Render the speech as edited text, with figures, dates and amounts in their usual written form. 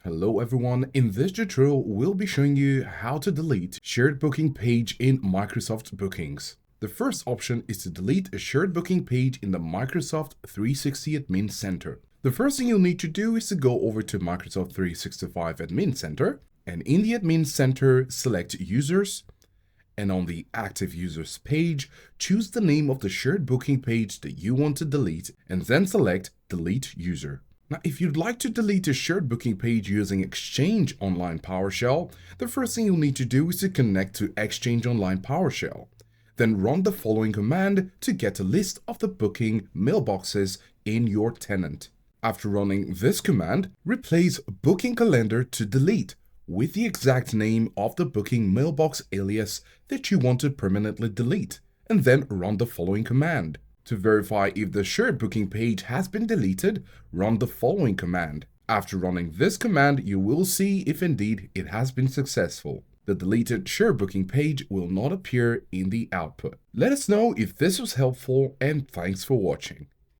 Hello everyone, in this tutorial we'll be showing you how to delete shared booking page in Microsoft Bookings. The first option is to delete a shared booking page in the Microsoft 360 Admin Center. The first thing you'll need to do is to go over to Microsoft 365 Admin Center, and in the Admin Center select Users, and on the Active Users page, choose the name of the shared booking page that you want to delete and then select Delete User. Now, if you'd like to delete a shared booking page using Exchange Online PowerShell, the first thing you'll need to do is to connect to Exchange Online PowerShell. Then run the following command to get a list of the booking mailboxes in your tenant. After running this command, replace Booking Calendar to delete with the exact name of the booking mailbox alias that you want to permanently delete, and then run the following command. To verify if the shared booking page has been deleted, run the following command. After running this command, you will see if indeed it has been successful. The deleted shared booking page will not appear in the output. Let us know if this was helpful, and thanks for watching.